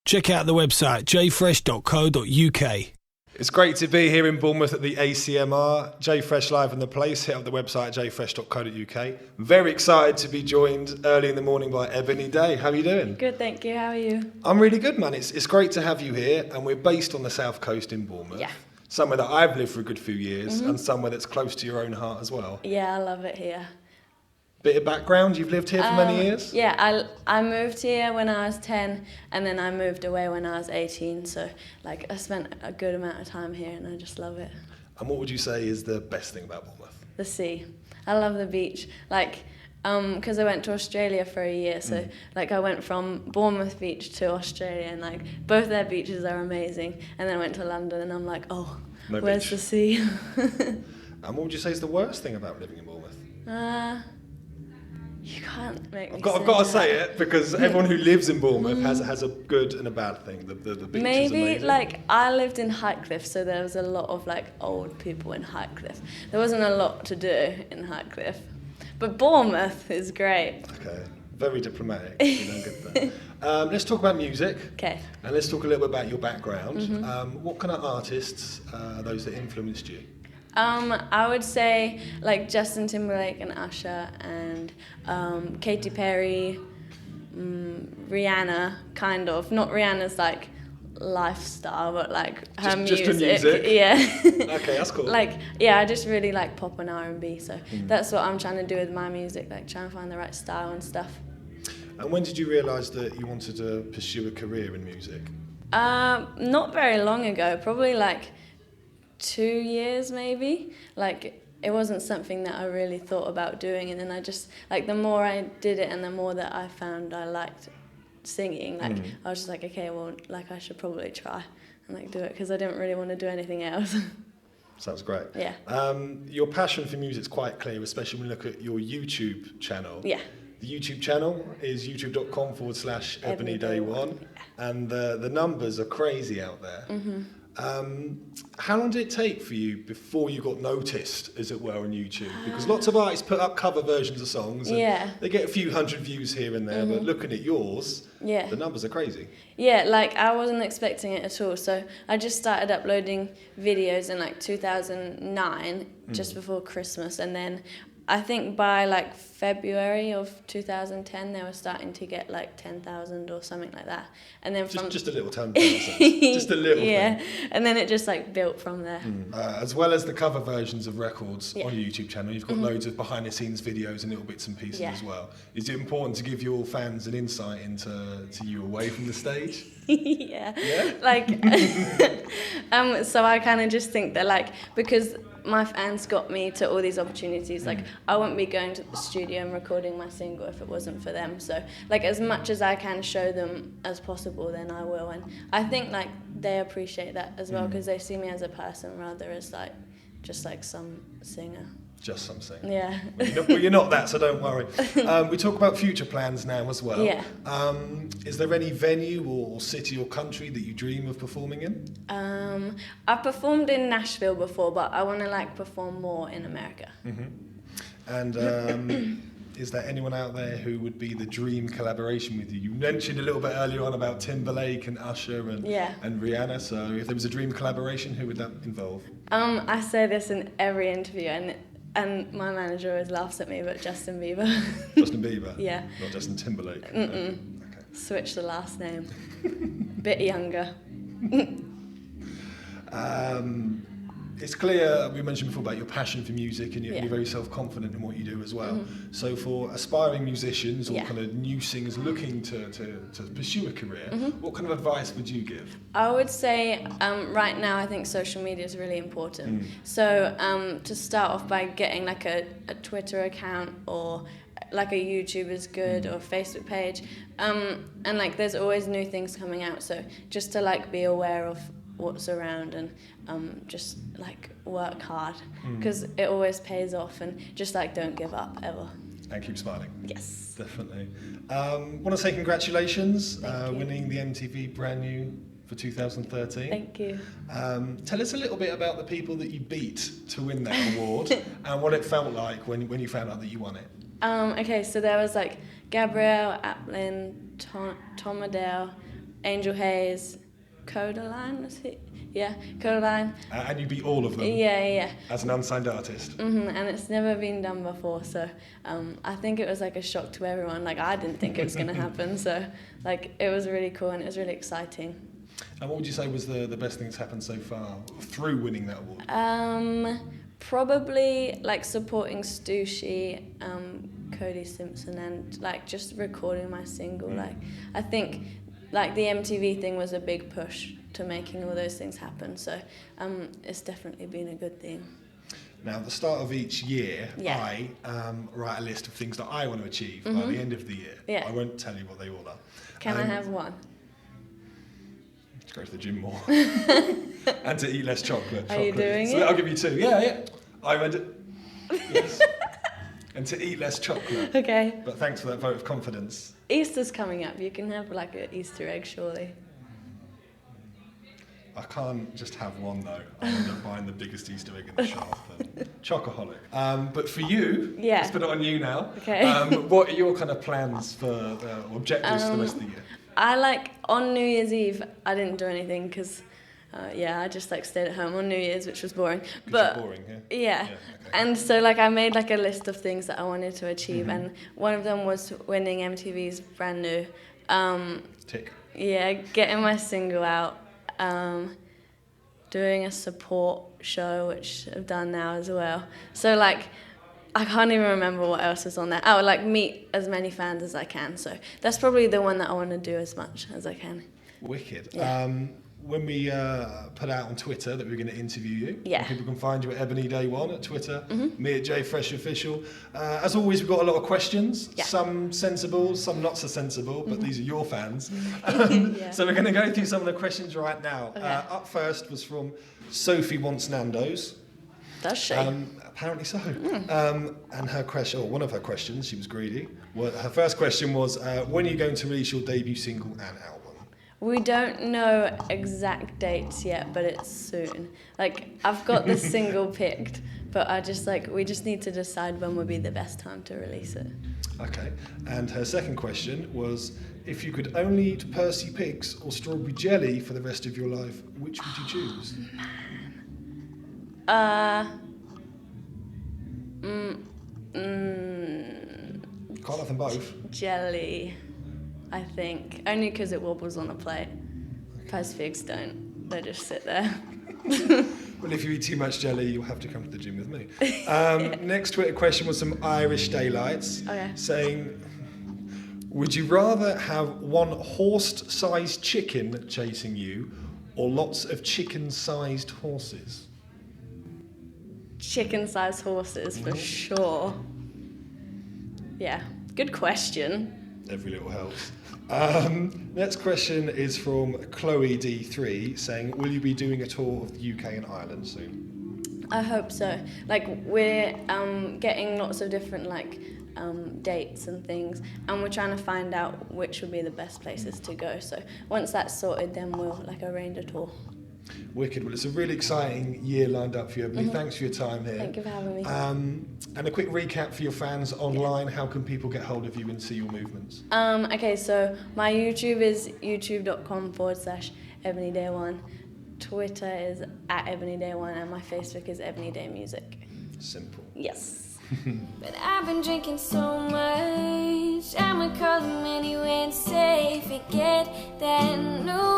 Check out the website jfresh.co.uk. It's great to be here in Bournemouth at the ACMR. JFresh live in the place. Hit up the website jfresh.co.uk. Very excited to be joined early in the morning by Ebony Day. How are you doing? Good, thank you. How are you? I'm really good, man. It's great to have you here, and we're based on the south coast in Bournemouth. Yeah. Somewhere that I've lived for a good few years, and somewhere that's close to your own heart as well. Yeah, I love it here. Bit of background, you've lived here for many years? Yeah, I moved here when I was 10, and then I moved away when I was 18. So, like, I spent a good amount of time here, and I just love it. And what would you say is the best thing about Bournemouth? The sea. I love the beach. Like, because I went to Australia for a year, so like I went from Bournemouth Beach to Australia, and like both their beaches are amazing. And then I went to London, and I'm like, oh, No where's beach. the sea? And what would you say is the worst thing about living in Bournemouth? You can't make me. I've got to say it because everyone who lives in Bournemouth has a good and a bad thing. The beach is Maybe amazing. like I lived in Highcliff, so there was a lot of like old people in Highcliff. There wasn't a lot to do in Highcliff, but Bournemouth is great. Okay, very diplomatic. Good there. Let's talk about music. Okay. And let's talk a little bit about your background. What kind of artists are those that influenced you? I would say like Justin Timberlake and Usher and Katy Perry, Rihanna, kind of. Not Rihanna's like lifestyle, but like her Just music. her music? Yeah. Okay, that's cool. Like, yeah, I just really like pop and R&B, so that's what I'm trying to do with my music, like try and find the right style and stuff. And when did you realise that you wanted to pursue a career in music? Not very long ago, probably like 2 years maybe. Like, it wasn't something that I really thought about doing, and then I just, like, the more I did it and the more that I found I liked singing, like, I was just like, okay, well, like, I should probably try and, like, do it, because I didn't really want to do anything else. Sounds great. Yeah. Your passion for music is quite clear, especially when you look at your YouTube channel. Yeah. The YouTube channel is youtube.com/EbonyDay1, and the numbers are crazy out there. How long did it take for you before you got noticed, as it were, on YouTube? Because lots of artists put up cover versions of songs, and they get a few hundred views here and there, but looking at yours, the numbers are crazy. Yeah, like, I wasn't expecting it at all, so I just started uploading videos in, like, 2009, just before Christmas, and then I think by like February of 2010 they were starting to get like 10,000 or something like that, and then just a little 10,000, just a little thing. And then it just like built from there. As well as the cover versions of records on your YouTube channel, you've got loads of behind the scenes videos and little bits and pieces as well. Is it important to give your fans an insight into you away from the stage? Yeah. Like so I kind of just think that, like, because my fans got me to all these opportunities, like, I wouldn't be going to the studio and recording my single if it wasn't for them. So, like, as much as I can show them as possible, then I will. And I think, like, they appreciate that as well, because they see me as a person rather as, like, just like some singer. Just some singer. Yeah. Well, you're not that, so don't worry. We talk about future plans now as well. Yeah. Is there any venue or city or country that you dream of performing in? I've performed in Nashville before, but I want to, like, perform more in America. And is there anyone out there who would be the dream collaboration with you? You mentioned a little bit earlier on about Timberlake and Usher and Rihanna, so if there was a dream collaboration, who would that involve? I say this in every interview, and my manager always laughs at me, but Justin Bieber. Justin Bieber? Yeah. Not Justin Timberlake? Okay. Switch the last name. Bit younger. It's clear, we mentioned before about your passion for music, and you're very self-confident in what you do as well. So for aspiring musicians or kind of new singers looking to pursue a career, what kind of advice would you give? I would say right now I think social media is really important. So to start off by getting like a Twitter account, or like a YouTube is good, or a Facebook page. And like there's always new things coming out, so just to like be aware of what's around, and just like work hard, because it always pays off, and just like don't give up ever. And keep smiling. Yes. Definitely. Want to say congratulations, winning the MTV Brand New for 2013. Thank you. Tell us a little bit about the people that you beat to win that award and what it felt like when you found out that you won it. Okay, so there was like Gabrielle, Applin, Tom Adele, Angel Hayes, Codaline, was he? Yeah, Codaline. And you beat all of them? Yeah. As an unsigned artist? And it's never been done before, so I think it was like a shock to everyone. Like, I didn't think it was going to happen, so like it was really cool and it was really exciting. And what would you say was the best thing that's happened so far through winning that award? Probably like supporting Stussy, Cody Simpson, and like just recording my single. Like, I think like the MTV thing was a big push to making all those things happen, so it's definitely been a good thing. Now, at the start of each year, Yeah. I write a list of things that I want to achieve by the end of the year. Yeah. I won't tell you what they all are. Can I have one? To go to the gym more. And to eat less chocolate. Are you doing so it? I'll give you 2. Yeah. I went yes. And to eat less chocolate. Okay. But thanks for that vote of confidence. Easter's coming up. You can have like an Easter egg, surely. I can't just have one though. I end up buying the biggest Easter egg in the shop. Chocoholic. But for you, Yeah. let's put it on you now. Okay. What are your kind of plans for objectives for the rest of the year? I like on New Year's Eve. I didn't do anything because, I just like stayed at home on New Year's, which was boring. But boring, yeah. yeah. Okay. And so like I made like a list of things that I wanted to achieve, and one of them was winning MTV's Brand New. Tick. Yeah, getting my single out, doing a support show, which I've done now as well. So like, I can't even remember what else is on there. I would like meet as many fans as I can. So that's probably the one that I want to do as much as I can. Wicked. Yeah. When we put out on Twitter that we're going to interview you, Yeah. people can find you at Ebony Day 1 at Twitter, me at JFreshOfficial. As always, we've got a lot of questions, Yeah. some sensible, some not so sensible, but these are your fans. Yeah. So we're going to go through some of the questions right now. Okay. Up first was from Sophie Wants Nando's. Does she? Apparently so. And her question, or one of her questions, she was greedy. Her first question was, when are you going to release your debut single and album? We don't know exact dates yet, but it's soon. Like, I've got the single picked, but we just need to decide when would be the best time to release it. Okay. And her second question was, if you could only eat Percy Pigs or strawberry jelly for the rest of your life, which would you choose? Can't have them both. Jelly, I think. Only because it wobbles on a plate. Percy Pigs don't. They just sit there. Well, if you eat too much jelly, you'll have to come to the gym with me. Next Twitter question was some Irish daylights, saying, would you rather have one horse-sized chicken chasing you or lots of chicken-sized horses? Chicken-sized horses, for sure. Yeah, good question. Every little helps. Next question is from Chloe D3 saying, will you be doing a tour of the UK and Ireland soon? I hope so. Like, we're getting lots of different dates and things, and we're trying to find out which would be the best places to go. So once that's sorted, then we'll arrange a tour. Wicked. Well, it's a really exciting year lined up for you, Ebony. Thanks for your time here. Thank you for having me. And a quick recap for your fans online. How can people get hold of you and see your movements? Okay, so my YouTube is youtube.com/EbonyDay1. Twitter is @EbonyDay1, and my Facebook is Ebony Day Music. Simple. Yes. But I've been drinking so much, I'ma call him anyway and say, forget that no